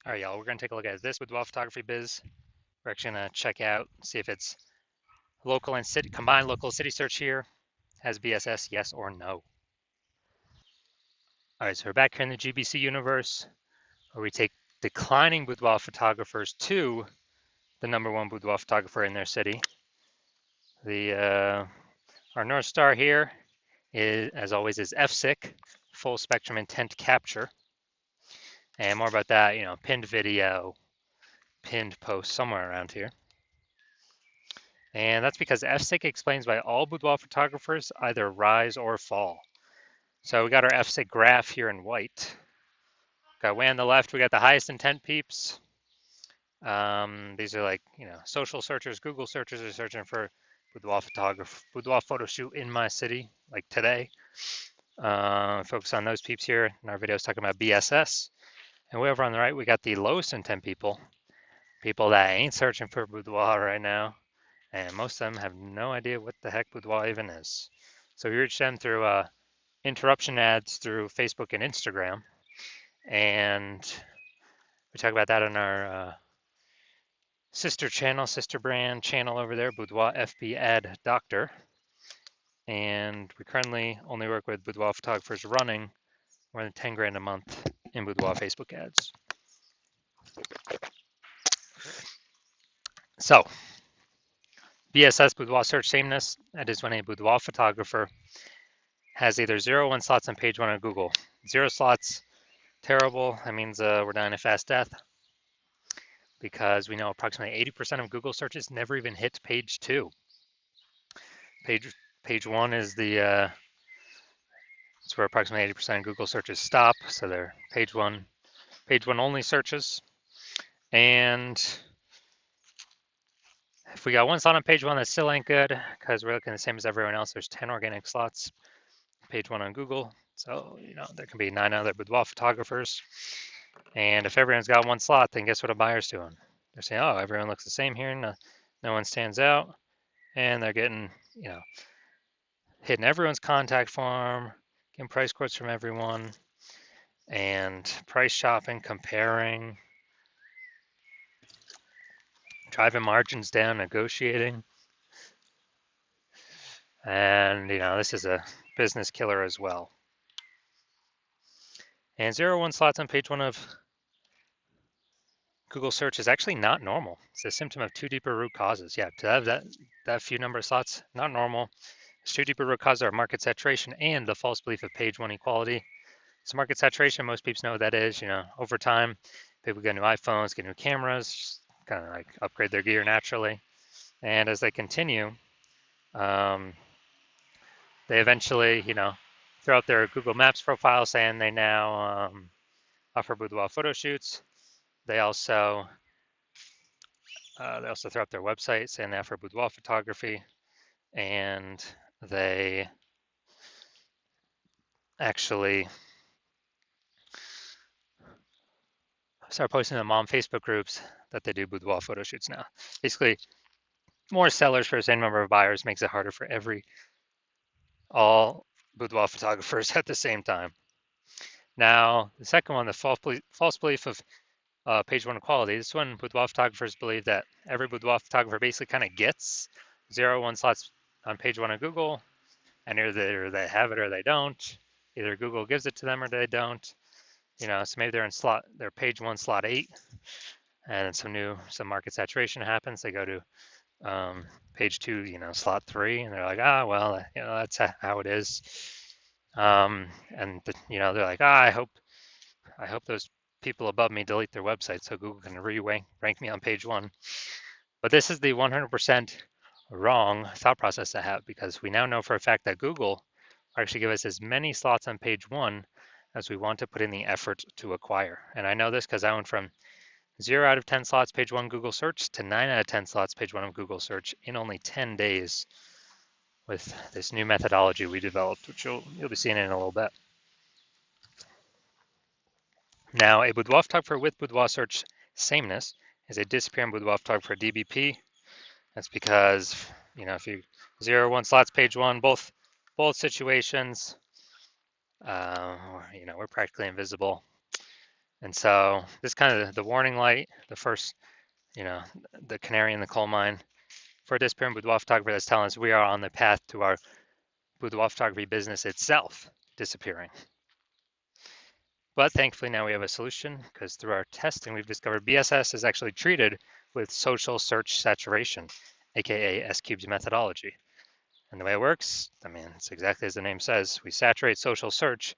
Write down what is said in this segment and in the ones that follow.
All right, y'all, we're going to take a look at this with Boudoir Photography Biz. We're actually going to check out, see if it's local and city, combined local city search here. Has BSS, yes or no? All right, so we're back here in the GBC universe, where we take declining boudoir photographers to the #1 boudoir photographer in their city. Our North Star here is, as always, is FSIC, full spectrum intent capture. And more about that, pinned video, pinned post somewhere around here. And that's because FSIC explains why all boudoir photographers either rise or fall. So we got our FSIC graph here in white. Got way on the left, we got the highest intent peeps. These are like, social searchers, Google searchers are searching for boudoir photo shoot in my city, like today. Focus on those peeps here. In our video is talking about BSS. And way over on the right, we got the lowest intent people that ain't searching for boudoir right now. And most of them have no idea what the heck boudoir even is. So we reach them through interruption ads through Facebook and Instagram. And we talk about that on our sister brand channel over there, Boudoir FB Ad Doctor. And we currently only work with boudoir photographers running more than 10 grand a month in boudoir Facebook ads. So, BSS, boudoir search sameness, that is when a boudoir photographer has either 0 or 1 slots on page 1 of Google. 0 slots, terrible. That means we're dying a fast death, because we know approximately 80% of Google searches never even hit page 2. Page 1 is it's where approximately 80% of Google searches stop. So they're page one only searches. And if we got 1 slot on page 1, that still ain't good, because we're looking the same as everyone else. There's 10 organic slots, page 1 on Google. So, there can be 9 other boudoir photographers. And if everyone's got 1 slot, then guess what a buyer's doing? They're saying, oh, everyone looks the same here. No one stands out. And they're getting, hitting everyone's contact form, getting price quotes from everyone, and price shopping, comparing, driving margins down, negotiating. And, this is a business killer as well. And 0 or 1 slots on page 1 of Google search is actually not normal. It's a symptom of 2 deeper root causes. Yeah, to have that few number of slots, not normal. It's 2 deeper root causes are market saturation and the false belief of page 1 equality. So market saturation, most people know what that is. Over time, people get new iPhones, get new cameras, kind of like upgrade their gear naturally. And as they continue, they eventually, throw out their Google Maps profile saying they now offer boudoir photo shoots. They also throw up their website saying they offer boudoir photography, and they actually start posting them on Facebook groups that they do boudoir photo shoots now. Basically, more sellers for the same number of buyers makes it harder for all boudoir photographers at the same time. Now, the second one, the false belief of page 1 equality. This one, boudoir photographers believe that every boudoir photographer basically kind of gets 0 or 1 slots on page 1 of Google, and either they have it or they don't. Either Google gives it to them or they don't. So maybe they're page 1 slot 8, and some market saturation happens. They go to page 2, slot 3, and they're like, well, that's how it is. And they're like, I hope those people above me delete their website so Google can rank me on page 1. But this is the 100% wrong thought process to have, because we now know for a fact that Google actually give us as many slots on page 1 as we want to put in the effort to acquire. And I know this because I went from 0 out of 10 slots page 1 Google search to 9 out of 10 slots page 1 of Google search in only 10 days with this new methodology we developed, which you'll be seeing in a little bit. Now, a boudoir photographer with boudoir search sameness is a disappearing boudoir photographer DBP. That's because, if you 0 or 1 slots page 1, both situations, we're practically invisible. And so this kind of the warning light, the first, the canary in the coal mine for a disappearing boudoir photographer that's telling us we are on the path to our boudoir photography business itself disappearing. But thankfully now we have a solution because through our testing we've discovered BSS is actually treated with social search saturation, aka S-Cube's methodology. And the way it works, it's exactly as the name says. We saturate social search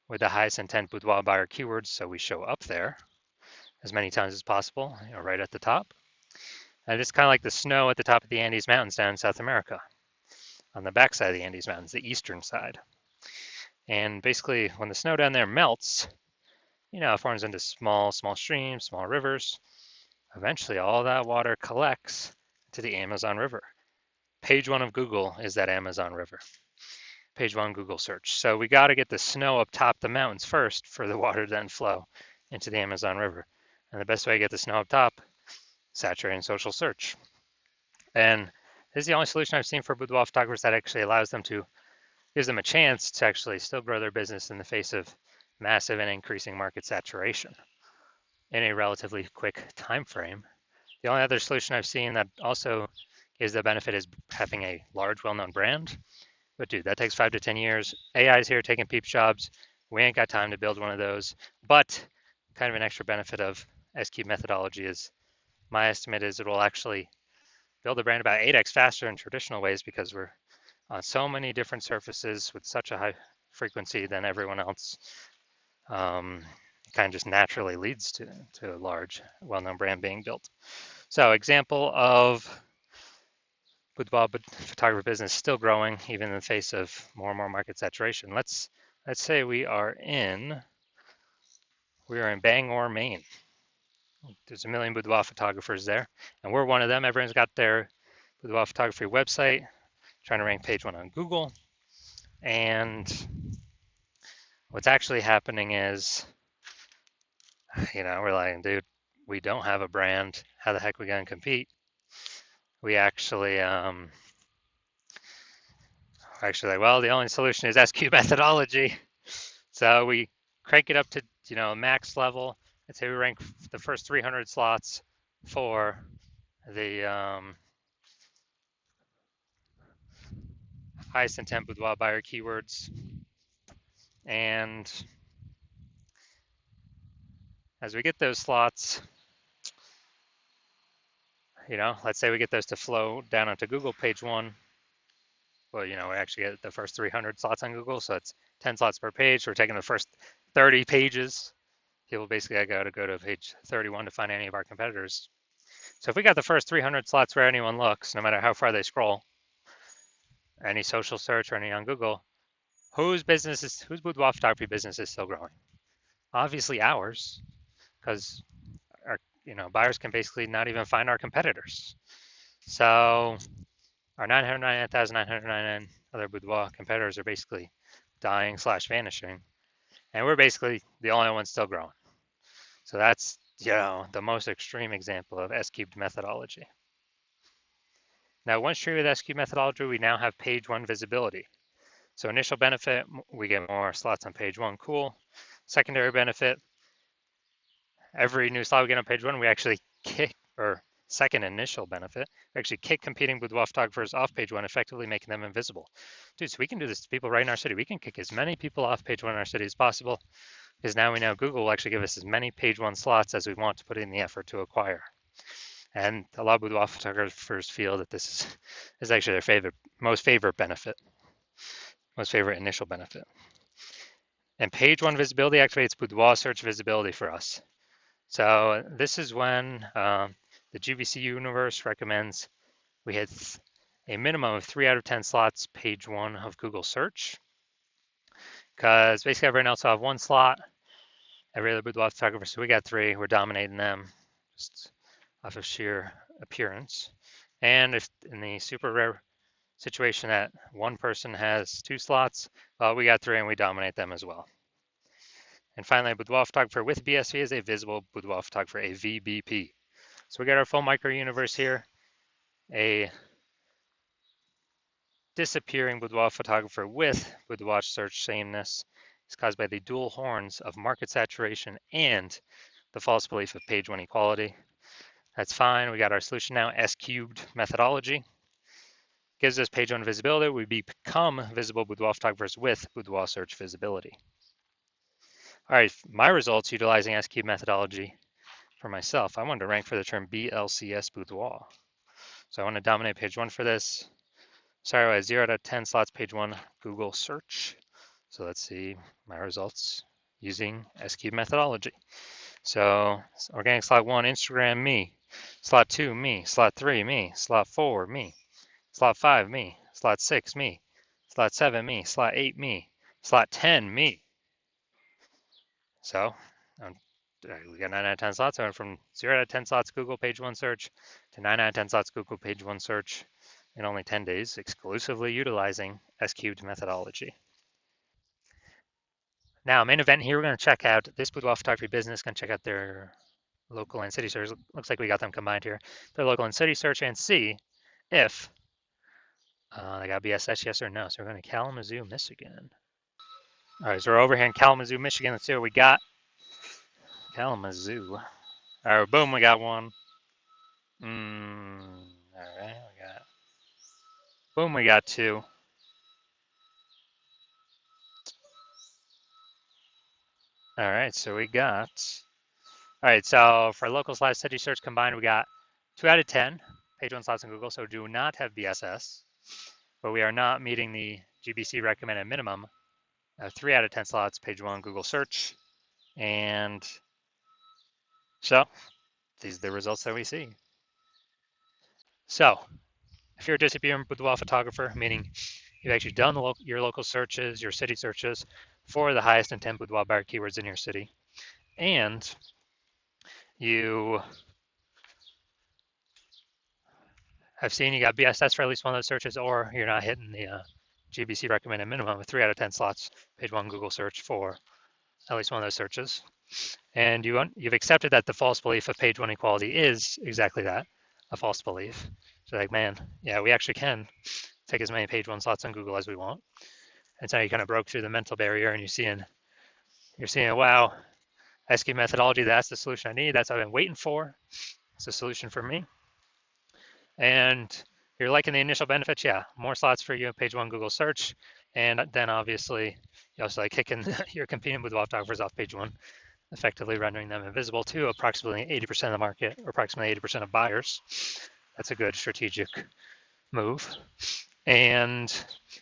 with the highest intent boudoir buyer keywords, so we show up there as many times as possible, right at the top. And it's kind of like the snow at the top of the Andes Mountains down in South America, on the backside of the Andes Mountains, the eastern side. And basically, when the snow down there melts, it forms into small streams, small rivers. Eventually, all that water collects to the Amazon River. Page 1 of Google is that Amazon River. Page 1 Google search. So we got to get the snow up top the mountains first for the water to then flow into the Amazon River. And the best way to get the snow up top, saturating social search. And this is the only solution I've seen for boudoir photographers that actually gives them a chance to actually still grow their business in the face of massive and increasing market saturation in a relatively quick time frame. The only other solution I've seen that also gives the benefit is having a large, well-known brand. But dude, that takes 5 to 10 years. AI is here taking peep jobs. We ain't got time to build one of those. But kind of an extra benefit of S-Cube methodology is my estimate is it will actually build a brand about 8x faster in traditional ways because we're on so many different surfaces with such a high frequency than everyone else. It kind of just naturally leads to a large, well-known brand being built. So example of boudoir photography business still growing even in the face of more and more market saturation. Let's say we are in Bangor, Maine. There's a million boudoir photographers there, and we're one of them. Everyone's got their boudoir photography website, trying to rank page 1 on Google. And what's actually happening is, we're like, dude, we don't have a brand. How the heck are we going to compete? We actually, well, the only solution is S-Cube methodology. So we crank it up to, max level. I'd say we rank the first 300 slots for the highest intent boudoir buyer keywords. And as we get those slots, let's say we get those to flow down onto Google page 1. Well, we actually get the first 300 slots on Google, so it's 10 slots per page. We're taking the first 30 pages. People basically got to go to page 31 to find any of our competitors. So if we got the first 300 slots where anyone looks, no matter how far they scroll, any social search or any on Google, whose boudoir photography business is still growing? Obviously ours, because our buyers can basically not even find our competitors. So our 999,999 other boudoir competitors are basically dying / vanishing, and we're basically the only ones still growing. So that's the most extreme example of S-Cubed methodology. Now, once treated with S-Cube methodology, we now have page 1 visibility. So initial benefit, we get more slots on page 1, cool. Secondary benefit, every new slot we get on page 1, we actually kick, or second initial benefit, we actually kick competing boudoir photographers off page 1, effectively making them invisible. Dude, so we can do this to people right in our city. We can kick as many people off page 1 in our city as possible, because now we know Google will actually give us as many page 1 slots as we want to put in the effort to acquire. And a lot of boudoir photographers feel that this is actually their most favorite initial benefit. And page 1 visibility activates boudoir search visibility for us. So this is when the GVC universe recommends we hit a minimum of 3 out of 10 slots page 1 of Google search, because basically everyone else will have 1 slot, every other boudoir photographer, so we got 3, we're dominating them just off of sheer appearance. And if in the super rare situation that one person has 2 slots, well, we got 3 and we dominate them as well. And finally, a boudoir photographer with BSV is a visible boudoir photographer, a VBP. So we got our full micro universe here. A disappearing boudoir photographer with boudoir search sameness is caused by the dual horns of market saturation and the false belief of page one equality. That's fine. We got our solution now. S cubed methodology gives us page one visibility. We become visible boudoir photographers with boudoir search visibility. All right, my results utilizing S cubed methodology for myself. I wanted to rank for the term BLCS boudoir. So I want to dominate page one for this. Sorry, I had 0 out of 10 slots, page one, Google search. So let's see my results using S-cube methodology. So organic slot 1, Instagram, me. Slot 2, me. Slot 3, me. Slot 4, me. Slot 5, me. Slot 6, me. Slot 7, me. Slot 8, me. Slot 10, me. So we got 9 out of 10 slots. I went from 0 out of 10 slots Google page one search to 9 out of 10 slots Google page one search in only 10 days, exclusively utilizing S-cubed methodology. Now, main event here, we're going to check out this boudoir photography business, going to check out their local and city search. Looks like we got them combined here. Their local and city search and see if they got BSS, yes or no. So we're going to Kalamazoo, Michigan. All right, so we're over here in Kalamazoo, Michigan. Let's see what we got. Kalamazoo. All right, boom, we got one. All right, boom, we got two. All right, so we got, all right, so for local / city search combined, we got 2 out of 10 page one slots in Google, so do not have BSS, but we are not meeting the GBC recommended minimum of 3 out of 10 slots, page one Google search. And so these are the results that we see. So if you're a disappearing boudoir photographer, meaning you've actually done your local searches, your city searches for the highest intent boudoir buyer keywords in your city, and you have seen you got BSS for at least one of those searches, or you're not hitting the GBC recommended minimum of 3 out of 10 slots, page one Google search for at least one of those searches. And you've accepted that the false belief of page one equality is exactly that, a false belief. So like, man, yeah, we actually can take as many page one slots on Google as we want. And so you kind of broke through the mental barrier and you're seeing, wow, S-cube methodology, that's the solution I need. That's what I've been waiting for. It's a solution for me. And you're liking the initial benefits, yeah, more slots for you in page one Google search. And then obviously you also like kicking your competing with photographers off page one, effectively rendering them invisible to approximately 80% of the market, or approximately 80% of buyers. That's a good strategic move. And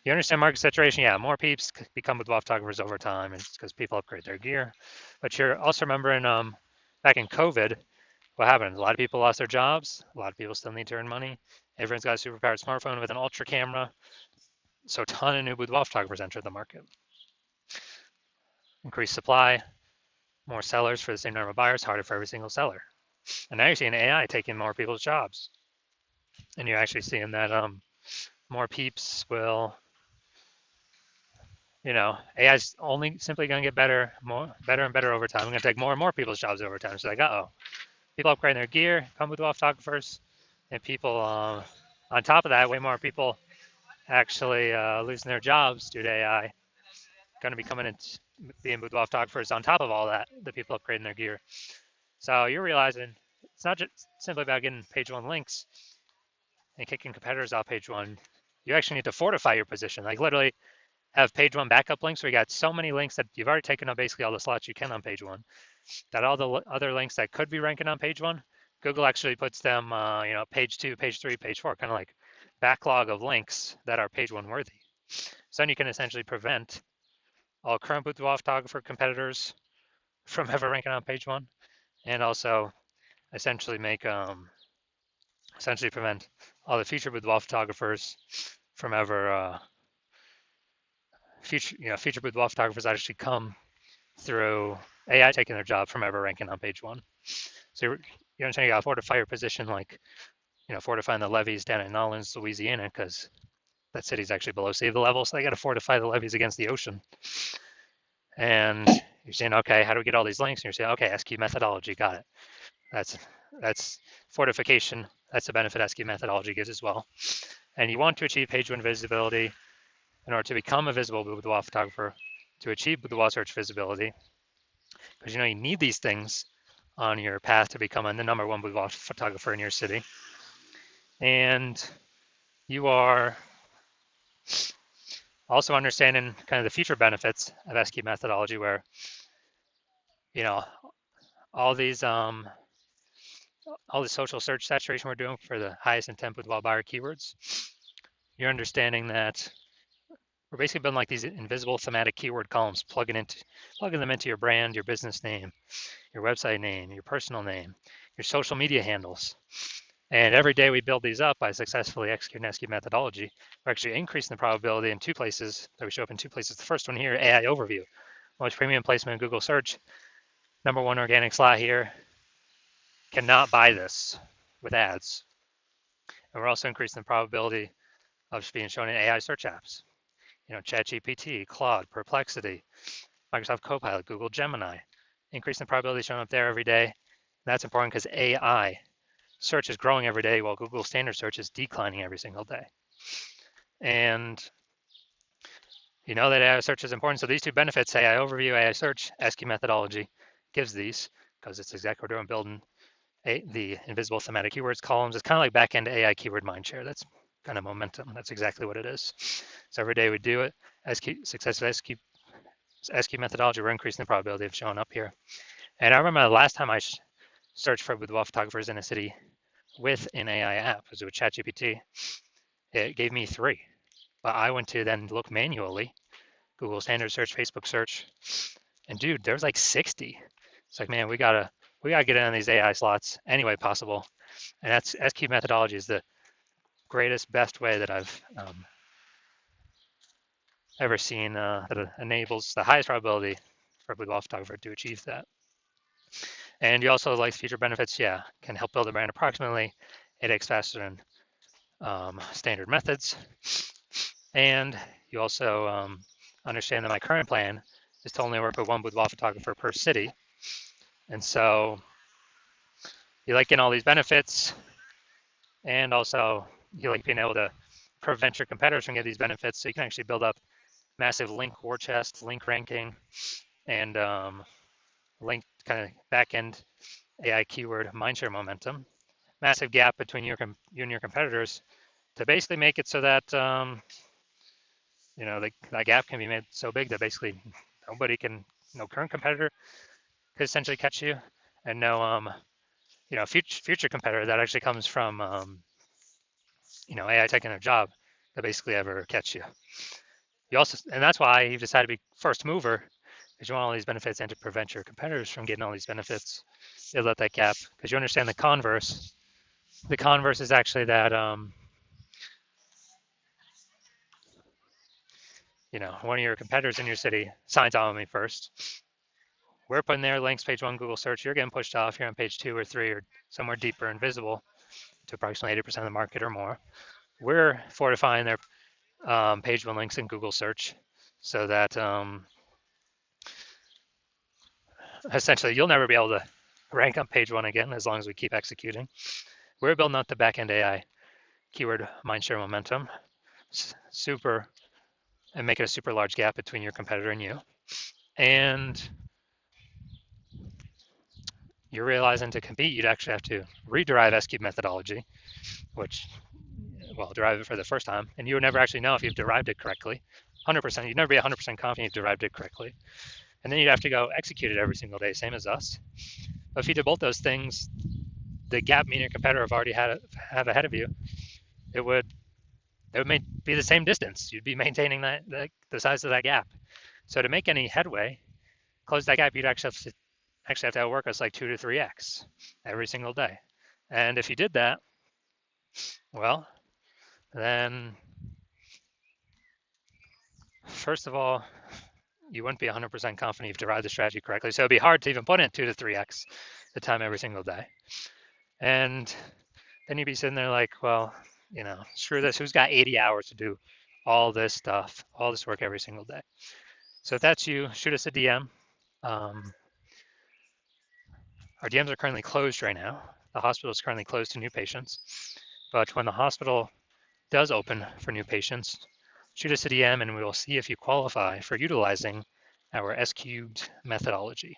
you understand market saturation, yeah, more peeps become boudoir photographers over time. It's because people upgrade their gear. But you're also remembering back in COVID, what happened? A lot of people lost their jobs. A lot of people still need to earn money. Everyone's got a super powered smartphone with an ultra camera. So a ton of new boudoir photographers entered the market. Increased supply, more sellers for the same number of buyers, harder for every single seller. And now you're seeing AI taking more people's jobs. And you're actually seeing that more peeps will, AI is only simply going to get better and better over time. We're going to take more and more people's jobs over time. So like, people upgrading their gear, come with photographers, and people, on top of that, way more people actually losing their jobs due to AI, going to be coming and being boudoir photographers on top of all that, the people upgrading their gear. So you're realizing it's not just simply about getting page one links and kicking competitors off page one. You actually need to fortify your position, like literally have page one backup links where you got so many links that you've already taken up basically all the slots you can on page one, that all the other links that could be ranking on page one, Google actually puts them, page two, page three, page four, kind of like backlog of links that are page one worthy. So then you can essentially prevent all current boudoir photographer competitors from ever ranking on page one, and also essentially prevent all the future boudoir photographers from ever future boudoir photographers actually come through AI taking their job from ever ranking on page one. So you understand, you got to fortify your position, like fortifying the levees down in New Orleans, Louisiana, because that city's actually below sea level, so they got to fortify the levees against the ocean. And you're saying, okay, how do we get all these links? And you're saying, okay, S-cube methodology, got it. That's fortification. That's the benefit S-cube methodology gives as well. And you want to achieve page one visibility in order to become a visible boudoir photographer, to achieve Boudoir search visibility, because you need these things on your path to becoming the #1 boudoir photographer in your city. And you are also understanding kind of the future benefits of SQ methodology, where you know all these all the social search saturation we're doing for the highest intent boudoir buyer keywords. You're understanding that we're basically building like these invisible thematic keyword columns, plugging them into your brand, your business name, your website name, your personal name, your social media handles. And every day we build these up by successfully executing SQ methodology. We're actually increasing the probability in 2 places, that we show up in 2 places. The first one here, AI overview. Most premium placement in Google search. #1 organic slot here. Cannot buy this with ads. And we're also increasing the probability of being shown in AI search apps. ChatGPT, Claude, Perplexity, Microsoft Copilot, Google Gemini. Increasing the probability showing up there every day. And that's important because AI search is growing every day while Google standard search is declining every single day. And you know that AI search is important. So these 2 benefits, AI overview, AI search, SQ methodology gives these, because it's exactly what we're doing, building the invisible thematic keywords columns. It's kind of like back-end AI keyword mindshare. That's kind of momentum. That's exactly what it is. So every day we do it. Successful SQ methodology, we're increasing the probability of showing up here. And I remember the last time I searched for boudoir photographers in a city with an AI app, was with ChatGPT. It gave me 3, but I went to then look manually, Google standard search, Facebook search, and dude, there's like 60. It's like, man, we gotta get in on these AI slots any way possible. And that's SQ methodology is the greatest, best way that I've ever seen that enables the highest probability for a boudoir photographer to achieve that. And you also like future benefits, yeah, can help build a brand approximately 8x faster than standard methods. And you also understand that my current plan is to only work with 1 boudoir photographer per city. And so you like getting all these benefits, and also you like being able to prevent your competitors from getting these benefits, so you can actually build up massive link war chest, link ranking, and link kind of back-end AI keyword mindshare momentum. Massive gap between you and your competitors to basically make it so that that gap can be made so big that basically no current competitor could essentially catch you, and no future competitor that actually comes from AI taking a job that basically ever catch you. And that's why you decided to be first mover, because you want all these benefits and to prevent your competitors from getting all these benefits. You let that gap, because you understand the converse. The converse is actually that one of your competitors in your city signs on me first. We're putting their links page 1 Google search. You're getting pushed off. You're on page 2 or 3 or somewhere deeper and visible to approximately 80% of the market or more. We're fortifying their page 1 links in Google search, so that essentially you'll never be able to rank on page 1 again as long as we keep executing. We're building up the back-end AI keyword mindshare momentum, and make it a super large gap between your competitor and you. And you're realizing to compete, you'd actually have to rederive SQ methodology, which, derive it for the first time, and you would never actually know if you've derived it correctly. 100%, you'd never be 100% confident you've derived it correctly. And then you'd have to go execute it every single day, same as us. But if you did both those things, the gap me and your competitor have already have ahead of you, it would be the same distance. You'd be maintaining the size of that gap. So to make any headway, close that gap, you'd actually have to outwork us like 2 to 3x every single day. And if you did that, well, then first of all, you wouldn't be 100% confident you've derived the strategy correctly. So it'd be hard to even put in 2 to 3x the time every single day. And then you'd be sitting there like, well, screw this. Who's got 80 hours to do all this stuff, all this work every single day? So if that's you, shoot us a DM. Our DMs are currently closed right now. The hospital is currently closed to new patients. But when the hospital does open for new patients, shoot us a DM and we will see if you qualify for utilizing our S cubed methodology.